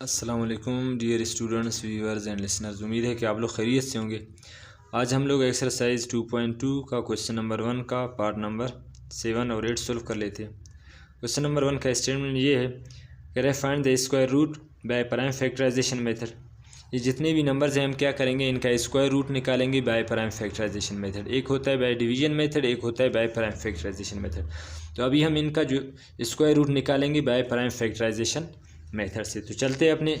अस्सलाम वालेकुम dear students viewers and listeners. उम्मीद है कि आप लोग खैरियत से होंगे। आज हम लोग एक्सरसाइज 2.2 का क्वेश्चन नंबर 1 का पार्ट नंबर 7 और 8 सोल्व कर लेते हैं। क्वेश्चन नंबर 1 का स्टेटमेंट ये है, कह रहे find the square root by prime factorisation method. ये जितने भी नंबर्स हैं हम क्या करेंगे, इनका स्क्वायर रूट निकालेंगे बाय प्राइम फैक्टराइजेशन मेथड। एक होता है बाय डिवीजन मेथड, एक होता है बाय प्राइम फैक्टराइजेशन मेथड। तो अभी हम इनका जो स्क्वायर रूट निकालेंगे बाय प्राइम फैक्टराइजेशन मेथड से। तो चलते हैं अपने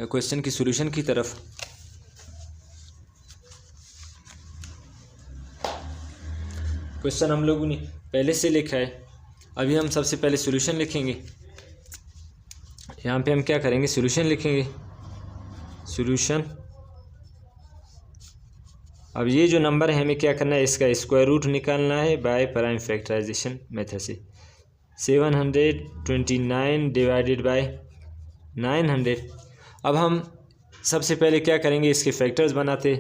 क्वेश्चन की सॉल्यूशन की तरफ। क्वेश्चन हम लोगों ने पहले से लिखा है, अभी हम सबसे पहले सॉल्यूशन लिखेंगे। यहाँ पे हम क्या करेंगे, सॉल्यूशन लिखेंगे। सॉल्यूशन, अब ये जो नंबर है हमें क्या करना है, इसका स्क्वायर रूट निकालना है बाय प्राइम फैक्टराइजेशन मेथड से। 729 डिवाइडेड बाय 900। अब हम सबसे पहले क्या करेंगे, इसके फैक्टर्स बनाते।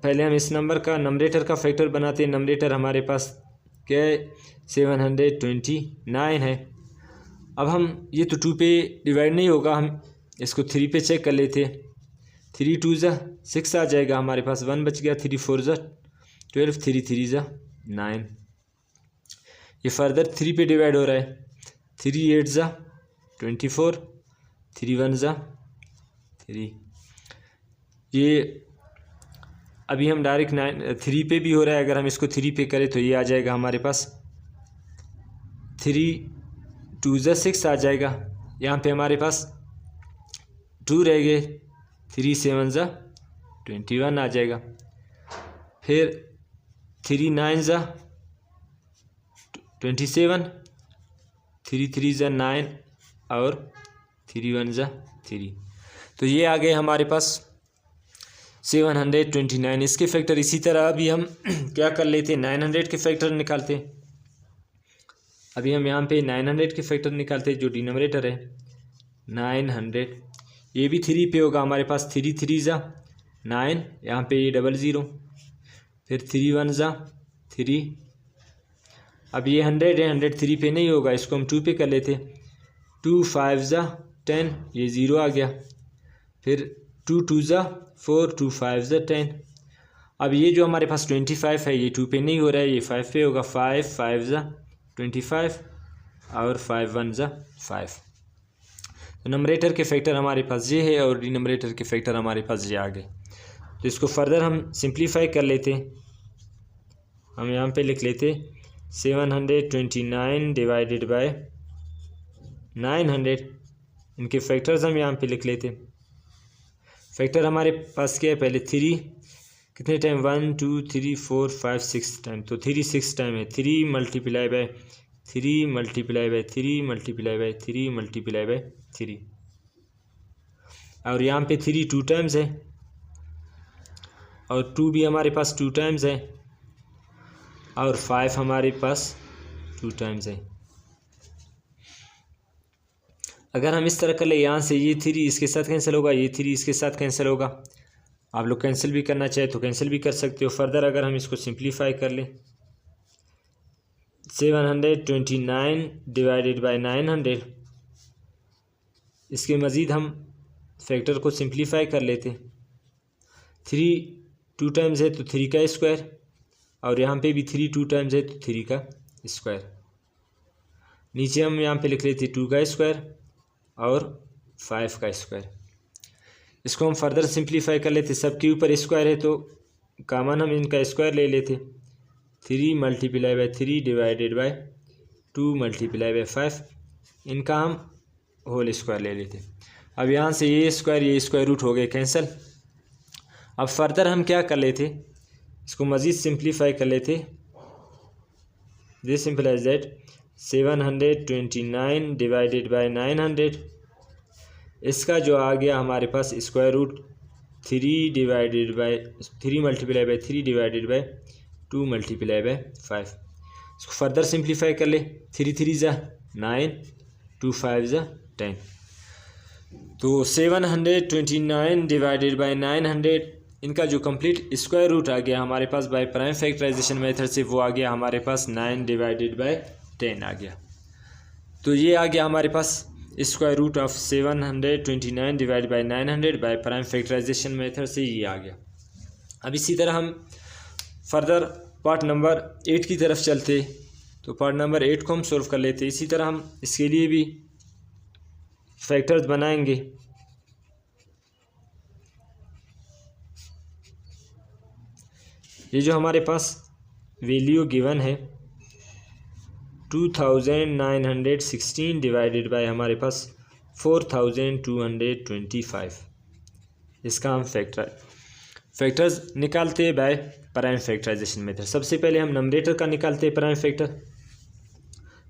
पहले हम इस नंबर का नंबरेटर का फैक्टर बनाते। नंबरेटर हमारे पास क्या है, 729 है। अब हम ये तो 2 पे डिवाइड नहीं होगा, हम इसको 3 पे चेक कर लेते। 3 2 6 आ जाएगा हमारे पास, 1 बच गया। 3 4 12, 3 3 9। ये फर्दर 3 पे डिवाइड हो रहा है। 3 8 24, 3 1 3। ये अभी हम डायरेक्ट 3 पे भी हो रहा है। अगर हम इसको 3 पे करें तो ये आ जाएगा हमारे पास 3 2 6 आ जाएगा। यहाँ पे हमारे पास 2 रह गए। 3 7 21 आ जाएगा। फिर 3 9 27, 3 3 9 और 3 1 3। तो ये आ गए हमारे पास 729। इसके फैक्टर इसी तरह अभी हम क्या कर लेते, 900 के फैक्टर निकालते। अभी हम यहाँ पे 900 के फैक्टर निकालते, जो डिनोमिनेटर है 900। ये भी 3 पे होगा हमारे पास। 3 3 9, यहाँ पे ये 00। फिर 3 1 3। अब ये 100 है, 100 3 पे नहीं होगा, इसको हम 2 पे कर लेते। 2 5 10, ये 0 आ गया। फिर 2 2 4, 2 5 10। अब ये जो हमारे पास 25 है, ये 2 पे नहीं हो रहा है, ये 5 पे होगा। 5 5 25 और 5 1 5। तो नंबरेटर के फैक्टर हमारे पास ये है और डिनोमिनेटर के फैक्टर हमारे पास ये आ गए। तो इसको फर्दर हम सिंप्लीफाई कर लेते। हम यहाँ पे लिख लेते 729 डिवाइडेड बाय 900। इनके फैक्टर्स हम यहाँ पे लिख लेते। फैक्टर हमारे पास क्या है, पहले 3 कितने टाइम, 1 2 3 4 5 6 टाइम। तो 3 6 टाइम है। 3 multiply by 3 multiply by 3 multiply by 3 multiply by 3। और यहाँ पे 3 2 टाइम्स है और 2 भी हमारे पास 2 टाइम्स है और 5 हमारे पास 2 टाइम्स है। अगर हम इस तरह कर ले, यहाँ से ये 3 इसके साथ कैंसिल होगा, ये 3 इसके साथ कैंसिल होगा। आप लोग कैंसिल भी करना चाहे तो कैंसिल भी कर सकते हो। फर्दर अगर हम इसको सिंप्लीफाई कर लें, 729 डिवाइडेड बाय 900। इसके मज़ीद हम फैक्टर को सिंप्लीफाई कर लेते। 3 2 टाइम्स है तो 3 का स्क्वायर, और यहाँ पे भी 3 2 टाइम्स है तो 3 का स्क्वायर। नीचे हम यहाँ पे लिख लेते 2 का स्क्वायर और 5 का स्क्वायर। इसको हम फर्दर सिंप्लीफाई कर लेते। सबके ऊपर स्क्वायर है तो कॉमन हम इनका स्क्वायर ले लेते। 3 multiply by 3 divided by 2 multiply by 5, इनका हम होल स्क्वायर ले लेते। अब यहाँ से ये स्क्वायर रूट हो गए कैंसिल। अब फर्दर हम क्या कर लेते, इसको मज़ीद सिंप्लीफाई कर लेते। This simplifies that 729 divided by 900। इसका जो आ गया हमारे पास square root 3 divided by 3 multiply by 3 divided by 2 multiply by 5। इसको फर्दर सिंप्लीफाई कर ले। 3 3 9, 2 5 10। तो 729 डिवाइडेड बाय 900, इनका जो कंप्लीट स्क्वायर रूट आ गया हमारे पास बाय प्राइम फैक्टराइजेशन मेथड से, वो आ गया हमारे पास 9 डिवाइडेड बाय 10 आ गया। तो ये आ गया हमारे पास square root of 729 divide by 900 by prime factorisation method से ये आ गया। अब इसी तरह हम फर्दर पार्ट नंबर 8 की तरफ चलते, तो पार्ट नंबर 8 को हम सॉल्व कर लेते। इसी तरह हम इसके लिए भी फैक्टर्स बनाएंगे। ये जो हमारे पास वैल्यू गिवन है 2916 डिवाइडेड बाय हमारे पास 4225, इसका हम फैक्टर्स निकालते हैं बाय प्राइम फैक्टराइजेशन मेथड। सबसे पहले हम नंबरेटर का निकालते हैं प्राइम फैक्टर।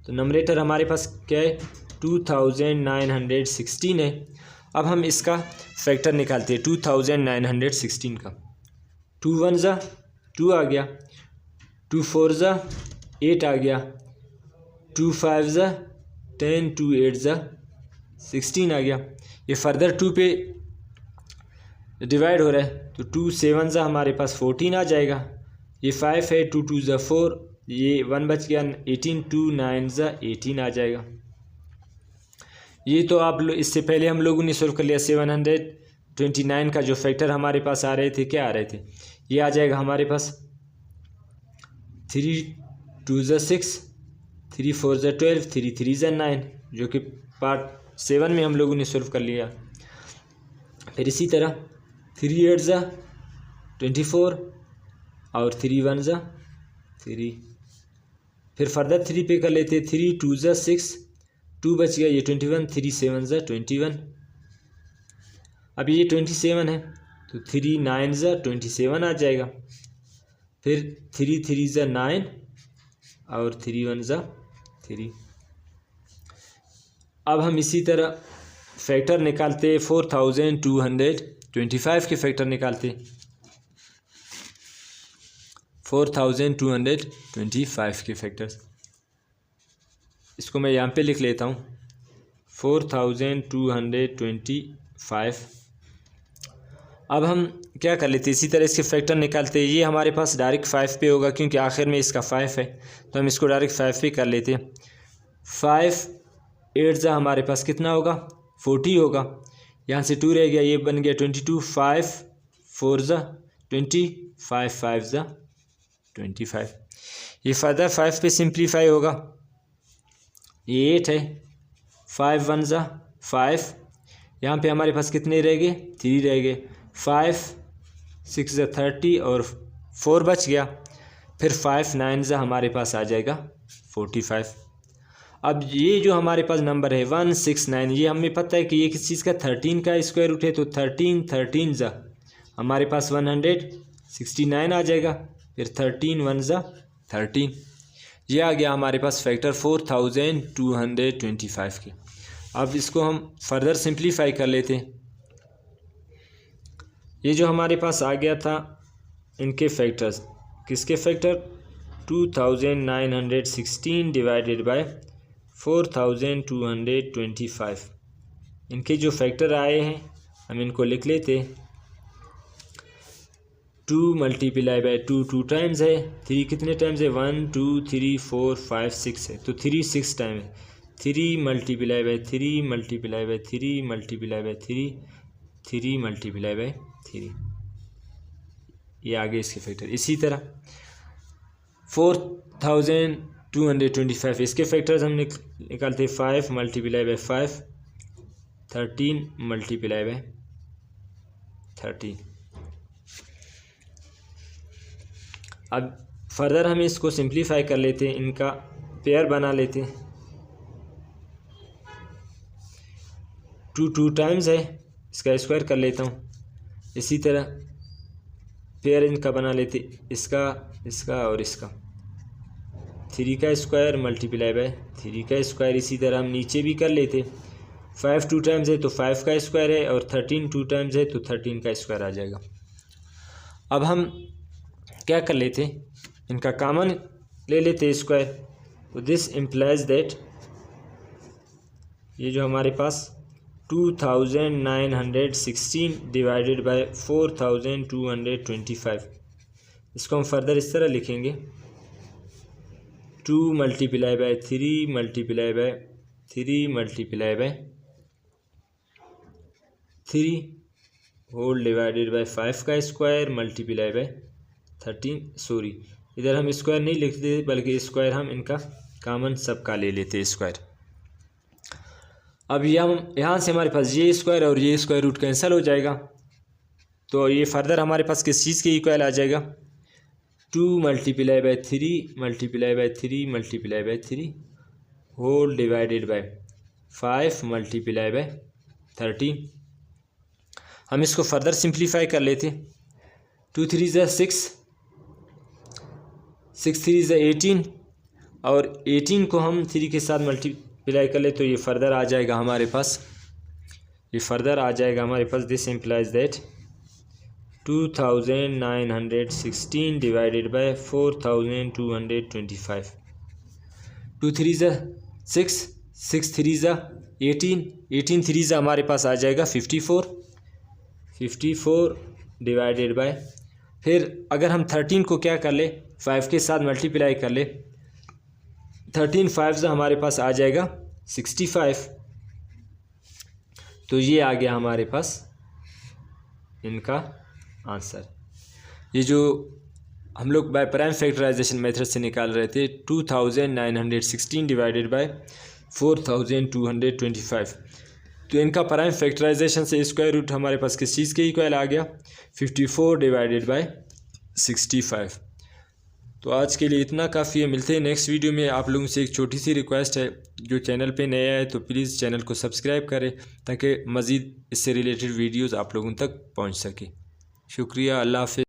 तो नंबरेटर हमारे पास क्या है 2916 है। अब हम इसका फैक्टर निकालते हैं 2916 का। 2 1 ज़ा 2 आ गया, 2 4 ज़ा 8 आ गया, 2 5 ज़ा 10, 2 8 ज़ा 16 आ गया। ये फर्दर 2 पे डिवाइड हो रहा है, तो 2 7 ज़ा हमारे पास 14 आ जाएगा। ये 5 है, 2 2 ज़ा 4, ये 1 बच गया 18, 2 9 ज़ा 18 आ जाएगा। ये तो आप इससे पहले हम लोगों ने सॉल्व कर लिया। 729 का जो फैक्टर हमारे पास आ रहे थे, क्या आ रहे थे, ये आ जाएगा हमारे पास 3 2 ज़ा 6, 3 4 ज़ा 12, 3 3 ज़ा 9, जो कि पार्ट 7 में हम लोगों ने सॉल्व कर लिया। फिर इसी तरह 3 8 ज़ा 24 और 3 1 ज़ा 3, फिर फर्दर 3 पे कर लेते। 3 2 ज़ा 6, 2 बच गया, ये 21, 3 7 ज़ा 21। अब ये 27 है, तो 3 9 ज़ा 27 आ जाएगा। फिर 3 3 ज़ा 9 और 3 1 ज़ा 3। अब हम इसी तरह फैक्टर निकालते 4225 के फैक्टर निकालते। 4225 के फैक्टर्स, इसको मैं यहाँ पे लिख लेता हूँ 4225। अब हम क्या कर लेते, इसी तरह इसके फैक्टर निकालते। ये हमारे पास डायरेक्ट 5 पे होगा, क्योंकि आखिर में इसका 5 है, तो हम इसको डायरेक्ट 5 पे कर लेते। 5 8 ज़ा हमारे पास कितना होगा 40 होगा, यहाँ से 2 रह गया, ये बन गया 22। 5 4 ज़ा 20, 5 5 ज़ा 25। ये फर्दर 5 पे सिंप्लीफाई होगा, ये 8 है। 5 1 ज़ा 5, यहाँ पे हमारे पास कितने रह गए 3 रह गए। 5 6 ज़ा 30 और 4 बच गया। फिर 5 9 ज़ा हमारे पास आ जाएगा 45। अब ये जो हमारे पास नंबर है 169, ये हमें पता है कि ये किस चीज़ का 13 का स्क्वायर रूट है, तो 13 13 ज़ा हमारे पास 169 आ जाएगा। फिर 13 1 ज़ा 13, ये आ गया हमारे पास फैक्टर 4225 के। अब इसको हम फर्दर सिंप्लीफाई कर लेते हैं। ये जो हमारे पास आ गया था इनके फैक्टर्स, किसके फैक्टर 2916 डिवाइडेड बाय 4225, इनके जो फैक्टर आए हैं हम इनको लिख लेते। 2 मल्टीप्लाई बाय 2 2 टाइम्स है, 3 कितने टाइम्स है 1 2 3 4 5 6 है, तो 3 6 टाइम है। 3 multiply by 3 multiply by 3 multiply by 3 3 multiply by 3, ये आगे इसके फैक्टर। इसी तरह 4225 इसके फैक्टर्स हम निकालते 5 मल्टीप्लाई बाय 5, 13 मल्टीप्लाई बाय 13। अब फर्दर हम इसको सिंप्लीफाई कर लेते हैं, इनका पेयर बना लेते हैं। 2 2 टाइम्स है, इसका स्क्वायर कर लेता हूँ। इसी तरह पेयर इनका बना लेते, इसका इसका और इसका। 3 का स्क्वायर मल्टीप्लाई बाय 3 का स्क्वायर। इसी तरह हम नीचे भी कर लेते। 5 2 टाइम्स है तो 5 का स्क्वायर है, और 13 2 टाइम्स है तो 13 का स्क्वायर आ जाएगा। अब हम क्या कर लेते, इनका कॉमन ले लेते स्क्वायर, तो दिस इम्प्लाइज दैट ये जो हमारे पास 2916 डिवाइडेड बाय 4225, इसको हम फर्दर इस तरह लिखेंगे 2 multiply by 3 multiply by 3 multiply by 3 whole divided by 5 का स्क्वायर मल्टीप्लाई बाय 13। सॉरी, इधर हम स्क्वायर नहीं लिखते बल्कि स्क्वायर हम इनका कॉमन सबका ले लेते स्क्वायर। अब यहाँ से हमारे पास ये स्क्वायर और ये स्क्वायर रूट कैंसिल हो जाएगा, तो ये फर्दर हमारे पास किस चीज़ के इक्वल आ जाएगा, 2 multiply by 3 multiply by 3 multiply by 3 whole divided by 5 multiply by 13। हम इसको फर्दर सिंप्लीफाई कर लेते, 2 3 ज़ा 6, 6 3 ज़ा 18 और 18 को हम 3 के साथ मल्टीप्लाई कर ले तो ये फर्दर आ जाएगा हमारे पास, this implies that 2916 divided by 4225। 2 3 ज़ा 6, 6 3 ज़ा 18, 18 3 ज़ा हमारे पास आ जाएगा 54 डिवाइडेड बाय, फिर अगर हम 13 को क्या कर ले 5 के साथ मल्टीप्लाई कर ले, 13 5 ज़ा हमारे पास आ जाएगा 65। तो ये आ गया हमारे पास इनका आंसर। ये जो हम लोग बाय प्राइम फैक्टराइजेशन मेथड से निकाल रहे थे 2916 डिवाइडेड बाय 4225, तो इनका प्राइम फैक्टराइजेशन से स्क्वायर रूट हमारे पास किस चीज़ के इक्वल आ गया, 54 डिवाइडेड बाय 65। तो आज के लिए इतना काफ़ी है, मिलते हैं नेक्स्ट वीडियो में। आप लोगों से एक छोटी सी रिक्वेस्ट है, जो चैनल पे नया है तो प्लीज़ चैनल को सब्सक्राइब करें ताकि मज़ीद इससे रिलेटेड वीडियोस आप लोगों तक पहुंच सके। शुक्रिया, अल्लाह हाफ़िज़।